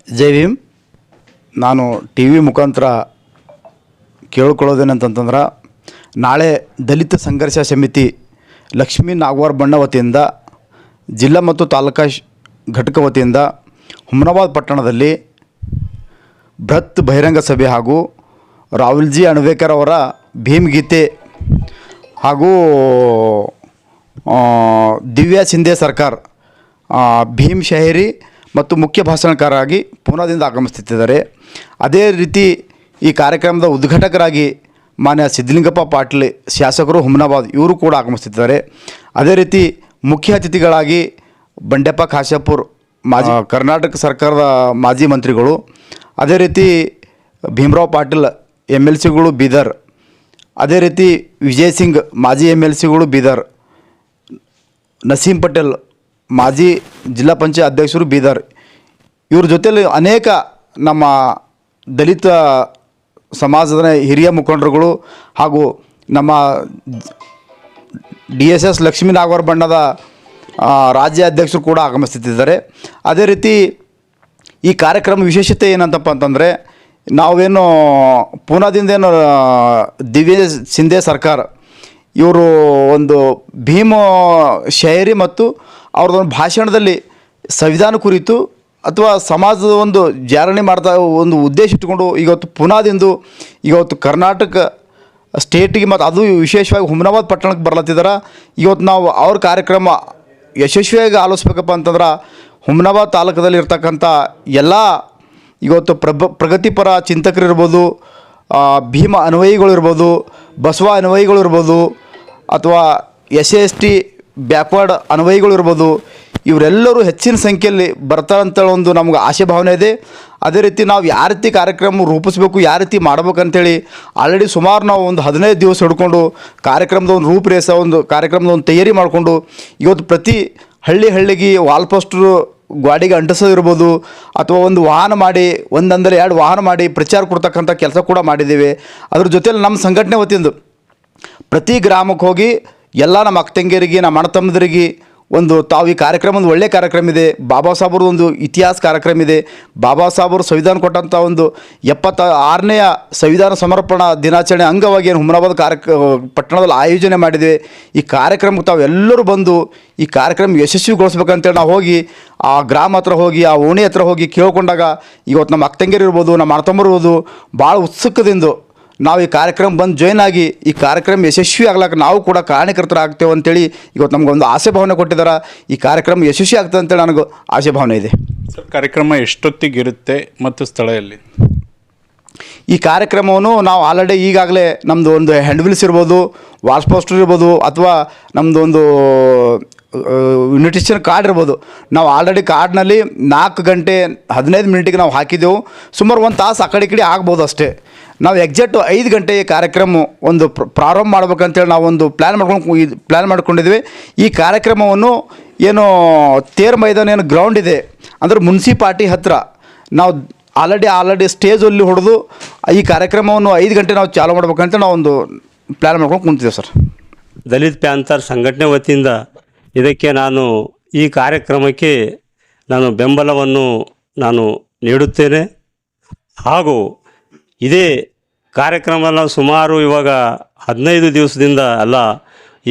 ಜೈ ಭೀಮ್. ನಾನು T V ಮುಖಾಂತರ ಕೇಳ್ಕೊಳ್ಳೋದೇನಂತಂದ್ರೆ, ನಾಳೆ ದಲಿತ ಸಂಘರ್ಷ ಸಮಿತಿ ಲಕ್ಷ್ಮೀ ನಾಗವಾರ ಬಣ್ಣ ವತಿಯಿಂದ ಜಿಲ್ಲಾ ಮತ್ತು ತಾಲೂಕಾ ಘಟಕ ವತಿಯಿಂದ ಹುಮನಾಬಾದ್ ಪಟ್ಟಣದಲ್ಲಿ ಬೃಹತ್ ಬಹಿರಂಗ ಸಭೆ ಹಾಗೂ ರಾಹುಲ್ಜಿ ಅಣ್ವೇಕರ್ ಅವರ ಭೀಮ್ಗೀತೆ ಹಾಗೂ ದಿವ್ಯಾ ಶಿಂದೆ ಸರ್ಕಾರ್ ಭೀಮ್ ಶಾಹಿರಿ ಮತ್ತು ಮುಖ್ಯ ಭಾಷಣಕಾರರಾಗಿ ಪೂನಾದಿಂದ ಆಗಮಿಸುತ್ತಿದ್ದಾರೆ. ಅದೇ ರೀತಿ ಈ ಕಾರ್ಯಕ್ರಮದ ಉದ್ಘಾಟಕರಾಗಿ ಮಾನ್ಯ ಸಿದ್ಧಲಿಂಗಪ್ಪ ಪಾಟೀಲ್ ಶಾಸಕರು ಹುಮನಾಬಾದ್ ಇವರು ಕೂಡ ಆಗಮಿಸುತ್ತಿದ್ದಾರೆ. ಅದೇ ರೀತಿ ಮುಖ್ಯ ಅತಿಥಿಗಳಾಗಿ ಬಂಡೆಪ್ಪ ಖಾಶಾಪುರ್ ಮಾಜಿ ಕರ್ನಾಟಕ ಸರ್ಕಾರದ ಮಾಜಿ ಮಂತ್ರಿಗಳು, ಅದೇ ರೀತಿ ಭೀಮರಾವ್ ಪಾಟೀಲ್ MLCಗಳು ಬೀದರ್, ಅದೇ ರೀತಿ ವಿಜಯ್ ಸಿಂಗ್ ಮಾಜಿ MLCಗಳು ಬೀದರ್, ನಸೀಂ ಪಟೇಲ್ ಮಾಜಿ ಜಿಲ್ಲಾ ಪಂಚಾಯತ್ ಅಧ್ಯಕ್ಷರು ಬೀದರ್, ಇವ್ರ ಜೊತೆಯಲ್ಲಿ ಅನೇಕ ನಮ್ಮ ದಲಿತ ಸಮಾಜದ ಹಿರಿಯ ಮುಖಂಡರುಗಳು ಹಾಗೂ ನಮ್ಮ DSS ಲಕ್ಷ್ಮೀ ನಾಗವಾರ ಬಣ್ಣದ ರಾಜ್ಯ ಅಧ್ಯಕ್ಷರು ಕೂಡ ಆಗಮಿಸುತ್ತಿದ್ದಾರೆ. ಅದೇ ರೀತಿ ಈ ಕಾರ್ಯಕ್ರಮ ವಿಶೇಷತೆ ಏನಂತಪ್ಪ ಅಂತಂದರೆ, ನಾವೇನು ಪೂನಾದಿಂದೇನು ದಿವ್ಯ ಶಿಂದೆ ಸರ್ಕಾರ ಇವರು ಒಂದು ಭೀಮ ಶಾಯರಿ ಮತ್ತು ಅವ್ರದ್ದೊಂದು ಭಾಷಣದಲ್ಲಿ ಸಂವಿಧಾನ ಕುರಿತು ಅಥವಾ ಸಮಾಜದ ಒಂದು ಜಾಗರಣೆ ಮಾಡ್ತಾ ಒಂದು ಉದ್ದೇಶ ಇಟ್ಟುಕೊಂಡು ಇವತ್ತು ಪೂನಾದಿಂದ ಇವತ್ತು ಕರ್ನಾಟಕ ಸ್ಟೇಟಿಗೆ ಮತ್ತು ಅದು ವಿಶೇಷವಾಗಿ ಹುಮನಾಬಾದ್ ಪಟ್ಟಣಕ್ಕೆ ಬರ್ಲತ್ತಿದ್ದಾರೆ. ಇವತ್ತು ನಾವು ಅವ್ರ ಕಾರ್ಯಕ್ರಮ ಯಶಸ್ವಿಯಾಗಿ ಆಲೋಚಿಸ್ಬೇಕಪ್ಪ ಅಂತಂದ್ರೆ, ಹುಮನಾಬಾದ್ ತಾಲೂಕದಲ್ಲಿ ಇರ್ತಕ್ಕಂಥ ಎಲ್ಲ ಇವತ್ತು ಪ್ರಗತಿಪರ ಚಿಂತಕರಿರ್ಬೋದು, ಭೀಮ ಅನ್ವಯಿಗಳಿರ್ಬೋದು, ಬಸವ ಅನ್ವಯಿಗಳಿರ್ಬೋದು, ಅಥವಾ SC/ST ಬ್ಯಾಕ್ವರ್ಡ್ ಅನ್ವಯಿಗಳಿರ್ಬೋದು, ಇವರೆಲ್ಲರೂ ಹೆಚ್ಚಿನ ಸಂಖ್ಯೆಯಲ್ಲಿ ಬರ್ತಾರಂತೇಳಿ ಒಂದು ನಮ್ಗೆ ಆಶೆ ಭಾವನೆ ಇದೆ. ಅದೇ ರೀತಿ ನಾವು ಯಾವ ರೀತಿ ಕಾರ್ಯಕ್ರಮ ರೂಪಿಸಬೇಕು, ಯಾವ ರೀತಿ ಮಾಡ್ಬೇಕಂತೇಳಿ ಆಲ್ರೆಡಿ ಸುಮಾರು ನಾವು ಒಂದು 15 ದಿವಸ ಹಿಡ್ಕೊಂಡು ಕಾರ್ಯಕ್ರಮದ ಒಂದು ರೂಪರೇಷ, ಒಂದು ಕಾರ್ಯಕ್ರಮದ ಒಂದು ತಯಾರಿ ಮಾಡಿಕೊಂಡು ಇವತ್ತು ಪ್ರತಿ ಹಳ್ಳಿಗೆ ವಾಲ್ ಪೋಸ್ಟ್ರು ಗಾಡಿಗೆ ಅಂಟಿಸೋದಿರ್ಬೋದು, ಅಥವಾ ಒಂದು ವಾಹನ ಮಾಡಿ, ಒಂದಂದರೆ 2 ವಾಹನ ಮಾಡಿ ಪ್ರಚಾರ ಕೊಡ್ತಕ್ಕಂಥ ಕೆಲಸ ಕೂಡ ಮಾಡಿದ್ದೇವೆ. ಅದ್ರ ಜೊತೆಯಲ್ಲಿ ನಮ್ಮ ಸಂಘಟನೆ ವತಿಯಿಂದ ಪ್ರತಿ ಗ್ರಾಮಕ್ಕೆ ಹೋಗಿ ಎಲ್ಲ ನಮ್ಮ ಅಕ್ಕ ತಂಗಿಯರಿಗೆ, ನಮ್ಮ ಅಣ್ಣ ತಮ್ಮದರಿಗೆ ಒಂದು ತಾವು ಈ ಕಾರ್ಯಕ್ರಮ ಒಂದು ಒಳ್ಳೆಯ ಕಾರ್ಯಕ್ರಮ ಇದೆ. ಬಾಬಾ ಸಾಹೇಬ್ರದ್ದು ಒಂದು ಇತಿಹಾಸ ಕಾರ್ಯಕ್ರಮ ಇದೆ. ಬಾಬಾ ಸಾಹೇಬರು ಸಂವಿಧಾನ ಕೊಟ್ಟಂಥ ಒಂದು 76ನೇ ಸಂವಿಧಾನ ಸಮರ್ಪಣಾ ದಿನಾಚರಣೆ ಅಂಗವಾಗಿ ಏನು ಹುಮನಾಬಾದ್ ಪಟ್ಟಣದಲ್ಲಿ ಆಯೋಜನೆ ಮಾಡಿದ್ದೇವೆ. ಈ ಕಾರ್ಯಕ್ರಮಕ್ಕೆ ತಾವು ಎಲ್ಲರೂ ಬಂದು ಈ ಕಾರ್ಯಕ್ರಮ ಯಶಸ್ವಿಗೊಳಿಸ್ಬೇಕಂತೇಳಿ ನಾವು ಹೋಗಿ ಆ ಗ್ರಾಮ ಹತ್ರ ಹೋಗಿ, ಆ ಓಣಿ ಹತ್ರ ಹೋಗಿ ಕೇಳ್ಕೊಂಡಾಗ ಇವತ್ತು ನಮ್ಮ ಅಕ್ಕ ತಂಗಿಯರು ಇರ್ಬೋದು, ನಮ್ಮ ಅಣ್ಣ ತಮ್ಮರು ಇರ್ಬೋದು, ಭಾಳ ಉತ್ಸುಕದಿಂದ ನಾವು ಈ ಕಾರ್ಯಕ್ರಮ ಬಂದು ಜಾಯ್ನ್ ಆಗಿ ಈ ಕಾರ್ಯಕ್ರಮ ಯಶಸ್ವಿ ಆಗ್ಲಿಕ್ಕೆ ನಾವು ಕೂಡ ಕಾರಣಕರ್ತರಾಗ್ತೇವೆ ಅಂತೇಳಿ ಇವತ್ತು ನಮಗೊಂದು ಆಸೆ ಭಾವನೆ ಕೊಟ್ಟಿದ್ದಾರೆ. ಈ ಕಾರ್ಯಕ್ರಮ ಯಶಸ್ವಿ ಆಗ್ತದೆ ಅಂತೇಳಿ ನನಗೆ ಆಸೆ ಭಾವನೆ ಇದೆ. ಸರ್, ಕಾರ್ಯಕ್ರಮ ಎಷ್ಟೊತ್ತಿಗಿರುತ್ತೆ ಮತ್ತು ಸ್ಥಳ ಎಲ್ಲಿ? ಈ ಕಾರ್ಯಕ್ರಮವನ್ನು ನಾವು ಆಲ್ರೆಡಿ ಈಗಾಗಲೇ ನಮ್ಮದು ಒಂದು ಹ್ಯಾಂಡ್ಬಿಲ್ಸ್ ಇರ್ಬೋದು, ವಾಲ್ ಪೋಸ್ಟರ್ ಇರ್ಬೋದು, ಅಥವಾ ನಮ್ಮದು ಒಂದು ಇನ್ವಿಟೇಷನ್ ಕಾರ್ಡ್ ಇರ್ಬೋದು, ನಾವು ಆಲ್ರೆಡಿ ಕಾರ್ಡ್ನಲ್ಲಿ 4 ಗಂಟೆ 15 ಮಿನಿಟಿಗೆ ನಾವು ಹಾಕಿದ್ದೆವು. ಸುಮಾರು 1 ತಾಸು ಆ ಕಡೆ ಆಗ್ಬೋದು ಅಷ್ಟೇ. ನಾವು ಎಕ್ಸಾಕ್ಟು 5 ಗಂಟೆಗೆ ಕಾರ್ಯಕ್ರಮ ಒಂದು ಪ್ರಾರಂಭ ಮಾಡ್ಬೇಕಂತೇಳಿ ನಾವು ಒಂದು ಪ್ಲ್ಯಾನ್ ಮಾಡ್ಕೊಂಡಿದ್ವಿ. ಈ ಕಾರ್ಯಕ್ರಮವನ್ನು ಏನು ತೇರ್ ಮೈದಾನ ಏನು ಗ್ರೌಂಡ್ ಇದೆ ಅಂದರೆ ಮುನ್ಸಿಪಾಲ್ಟಿ ಹತ್ತಿರ ನಾವು ಆಲ್ರೆಡಿ ಸ್ಟೇಜಲ್ಲಿ ಹೊಡೆದು ಈ ಕಾರ್ಯಕ್ರಮವನ್ನು 5 ಗಂಟೆ ನಾವು ಚಾಲೂ ಮಾಡ್ಬೇಕಂತ ನಾವು ಒಂದು ಪ್ಲ್ಯಾನ್ ಮಾಡ್ಕೊಂಡು ಕುಂತಿದ್ದೇವೆ ಸರ್. ದಲಿತ ಪ್ಯಾಂಥರ್ ಸಂಘಟನೆ ವತಿಯಿಂದ ಇದಕ್ಕೆ ಈ ಕಾರ್ಯಕ್ರಮಕ್ಕೆ ನಾನು ಬೆಂಬಲವನ್ನು ನೀಡುತ್ತೇನೆ. ಹಾಗೂ ಇದೇ ಕಾರ್ಯಕ್ರಮ ನಾವು ಸುಮಾರು ಇವಾಗ 15 ದಿವಸದಿಂದ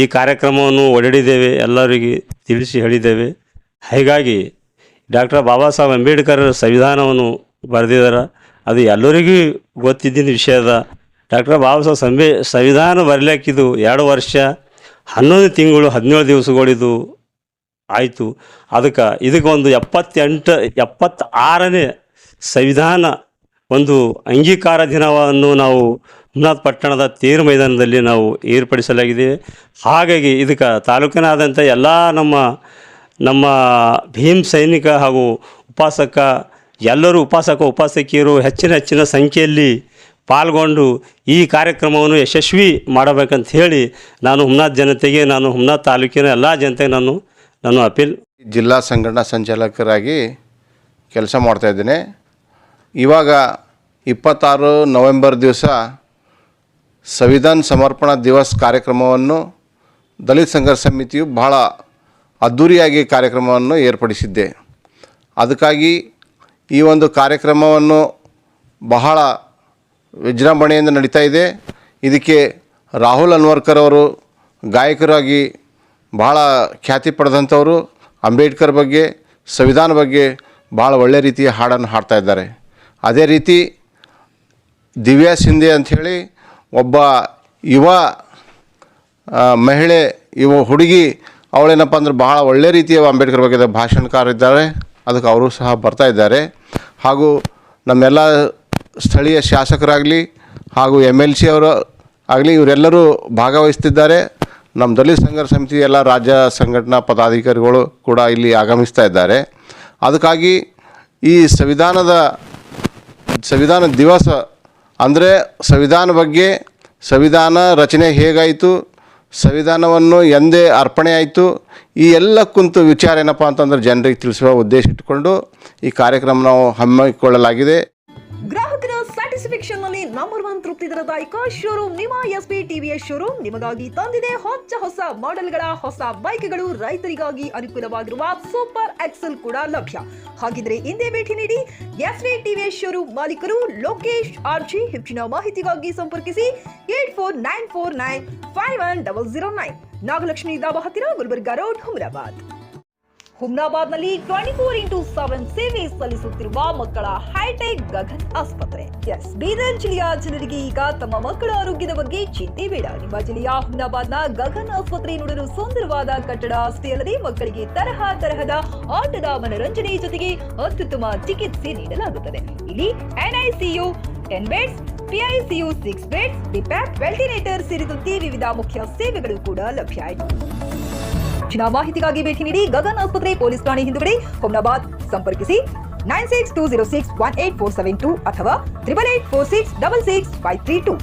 ಈ ಕಾರ್ಯಕ್ರಮವನ್ನು ಒಡೆಡಿದ್ದೇವೆ, ಎಲ್ಲರಿಗೆ ತಿಳಿಸಿ ಹೇಳಿದ್ದೇವೆ. ಹೀಗಾಗಿ ಡಾಕ್ಟರ್ ಬಾಬಾ ಸಾಹೇಬ್ ಅಂಬೇಡ್ಕರ್ ಸಂವಿಧಾನವನ್ನು ಬರೆದಿದ್ದಾರೆ, ಅದು ಎಲ್ಲರಿಗೂ ಗೊತ್ತಿದ್ದ ವಿಷಯದ. ಡಾಕ್ಟರ್ ಬಾಬಾ ಸಾಹೇಬ್ ಸಂವಿಧಾನ ಬರಲಿಕ್ಕಿದ್ದು 2 ವರ್ಷ 11 ತಿಂಗಳು 17 ದಿವಸಗಳಿದು ಆಯಿತು. ಇದಕ್ಕೆ ಒಂದು 76ನೇ ಸಂವಿಧಾನ ಒಂದು ಅಂಗೀಕಾರ ದಿನವನ್ನು ನಾವು ಹುಮನಾಬಾದ್ ಪಟ್ಟಣದ ತೇರು ಮೈದಾನದಲ್ಲಿ ನಾವು ಏರ್ಪಡಿಸಲಾಗಿದೆ. ಹಾಗಾಗಿ ಇದಕ್ಕೆ ತಾಲೂಕಿನಾದ್ಯಂತ ಎಲ್ಲ ನಮ್ಮ ಭೀಮ್ ಸೈನಿಕ ಹಾಗೂ ಎಲ್ಲರೂ ಉಪಾಸಕಿಯರು ಹೆಚ್ಚಿನ ಸಂಖ್ಯೆಯಲ್ಲಿ ಪಾಲ್ಗೊಂಡು ಈ ಕಾರ್ಯಕ್ರಮವನ್ನು ಯಶಸ್ವಿ ಮಾಡಬೇಕಂತ ಹೇಳಿ ನಾನು ಹುಮನಾಬಾದ್ ಜನತೆಗೆ, ಹುಮನಾಬಾದ್ ತಾಲೂಕಿನ ಎಲ್ಲ ಜನತೆಗೆ ನಾನು ಅಪೀಲ್. ಜಿಲ್ಲಾ ಸಂಘಟನಾ ಸಂಚಾಲಕರಾಗಿ ಕೆಲಸ ಮಾಡ್ತಾಯಿದ್ದೇನೆ. ಇವಾಗ 26 ನವೆಂಬರ್ ದಿವಸ ಸಂವಿಧಾನ ಸಮರ್ಪಣಾ ದಿವಸ್ ಕಾರ್ಯಕ್ರಮವನ್ನು ದಲಿತ ಸಂಘರ್ಷ ಸಮಿತಿಯು ಬಹಳ ಅದ್ಧೂರಿಯಾಗಿ ಕಾರ್ಯಕ್ರಮವನ್ನು ಏರ್ಪಡಿಸಿದ್ದೆ. ಅದಕ್ಕಾಗಿ ಈ ಒಂದು ಕಾರ್ಯಕ್ರಮವನ್ನು ಬಹಳ ವಿಜೃಂಭಣೆಯಿಂದ ನಡೀತಾ ಇದೆ. ಇದಕ್ಕೆ ರಾಹುಲ್ ಅನ್ವರ್ಕರ್ ಅವರು ಗಾಯಕರಾಗಿ ಭಾಳ ಖ್ಯಾತಿ ಪಡೆದಂಥವರು. ಅಂಬೇಡ್ಕರ್ ಬಗ್ಗೆ, ಸಂವಿಧಾನ ಬಗ್ಗೆ ಭಾಳ ಒಳ್ಳೆಯ ರೀತಿಯ ಹಾಡನ್ನು ಹಾಡ್ತಾ ಇದ್ದಾರೆ. ಅದೇ ರೀತಿ ದಿವ್ಯಾ ಸಿಂಧೆ ಅಂಥೇಳಿ ಒಬ್ಬ ಯುವ ಮಹಿಳೆ, ಹುಡುಗಿ, ಅವಳೇನಪ್ಪ ಅಂದ್ರೆ ಭಾಳ ಒಳ್ಳೆಯ ರೀತಿಯ ಅಂಬೇಡ್ಕರ್ ಬಗ್ಗೆ ಭಾಷಣಕಾರ ಇದ್ದಾರೆ. ಅದಕ್ಕೆ ಅವರು ಸಹ ಬರ್ತಾ ಇದ್ದಾರೆ. ಹಾಗೂ ನಮ್ಮೆಲ್ಲ ಸ್ಥಳೀಯ ಶಾಸಕರಾಗಲಿ ಹಾಗೂ MLC ಅವರು ಆಗಲಿ ಇವರೆಲ್ಲರೂ ಭಾಗವಹಿಸ್ತಿದ್ದಾರೆ. ನಮ್ಮ ದಲಿತ ಸಂಘರ್ಷ ಸಮಿತಿ ಎಲ್ಲ ರಾಜ್ಯ ಸಂಘಟನಾ ಪದಾಧಿಕಾರಿಗಳು ಕೂಡ ಇಲ್ಲಿ ಆಗಮಿಸ್ತಾ ಇದ್ದಾರೆ. ಅದಕ್ಕಾಗಿ ಈ ಸಂವಿಧಾನ ದಿವಸ ಅಂದರೆ ಸಂವಿಧಾನ ಬಗ್ಗೆ, ಸಂವಿಧಾನ ರಚನೆ ಹೇಗಾಯಿತು, ಸಂವಿಧಾನವನ್ನು ಎಂದೇ ಅರ್ಪಣೆ ಆಯಿತು, ಈ ಎಲ್ಲ ಕುಂತು ವಿಚಾರ ಏನಪ್ಪ ಅಂತಂದ್ರೆ ಜನರಿಗೆ ತಿಳಿಸುವ ಉದ್ದೇಶ ಇಟ್ಟುಕೊಂಡು ಈ ಕಾರ್ಯಕ್ರಮ ನಾವು ಹಮ್ಮಿಕೊಳ್ಳಲಾಗಿದೆ. ಗ್ರಾಹಕರ ಸ್ಯಾಟಿಸ್ಫ್ಯಾಕ್ಷನ್ ನಲ್ಲಿ ನಂಬರ್ 1 ತೃಪ್ತಿ ದರದಾಯಕ ಶೋರೂಮ್ ನಿಮ್ಮ SP TVS ಶೋರೂಮ್ ನಿಮಗಾಗಿ ತಂದಿದೆ ಹೊಸ ಮಾಡೆಲ್ಗಳ ಹೊಸ ಬೈಕ್ಗಳು. ರೈತರಿಗಾಗಿ ಅನುಕೂಲವಾಗಿರುವ ಸೂಪರ್ ಎಕ್ಸೆಲ್ ಕೂಡ ಲಭ್ಯ. ಹಾಗಿದ್ರೆ ಹಿಂದೆ ಭೇಟಿ ನೀಡಿ SP TVS ಶೋರೂಮ್ ಮಾಲೀಕರು ಲೋಕೇಶ್ RG. ಹೆಚ್ಚಿನ ಮಾಹಿತಿಗಾಗಿ ಸಂಪರ್ಕಿಸಿ 8494951009. ನಾಗಲಕ್ಷ್ಮಿ ದಾಬಾ ಹತ್ತಿರ, ಗುಲ್ಬರ್ಗಾ ರೋಡ್, ಹುಮ್ನಾಬಾದ್ ನಲ್ಲಿ 24x7 ಸೇವೆ ಸಲ್ಲಿಸುತ್ತಿರುವ ಮಕ್ಕಳ ಹೈಟೆಕ್ ಗಗನ್ ಆಸ್ಪತ್ರೆ. ಬೀದರ್ ಜಿಲ್ಲೆಯ ಜನರಿಗೆ ಈಗ ತಮ್ಮ ಮಕ್ಕಳ ಆರೋಗ್ಯದ ಬಗ್ಗೆ ಚಿಂತೆ ಬೇಡ. ನಿಮ್ಮ ಜಿಲ್ಲೆಯ ಹುಮ್ನಾಬಾದ್ನ ಗಗನ್ ಆಸ್ಪತ್ರೆ ನೋಡಲು ಸುಂದರವಾದ ಕಟ್ಟಡ ಅಷ್ಟೇ ಅಲ್ಲದೆ ಮಕ್ಕಳಿಗೆ ತರಹದ ಆಟದ ಮನರಂಜನೆ ಜೊತೆಗೆ ಅತ್ಯುತ್ತಮ ಚಿಕಿತ್ಸೆ ನೀಡಲಾಗುತ್ತದೆ. ಇಲ್ಲಿ NICU 10 beds, PICU 6 beds, BPAP, ventilator ಸೇರಿದಂತೆ ವಿವಿಧ ಮುಖ್ಯ ಸೇವೆಗಳು ಕೂಡ ಲಭ್ಯ. ಹೆಚ್ಚಿನ ಮಾಹಿತಿಗಾಗಿ ಭೇಟಿ ನೀಡಿ ಗಗನ್ ಆಸ್ಪತ್ರೆ, ಪೊಲೀಸ್ ಠಾಣೆ ಹಿಂದುಗಡೆ, ಹುಮ್ನಾಬಾದ್. ಸಂಪರ್ಕಿಸಿ 9620618472 ಅಥವಾ 8846666532.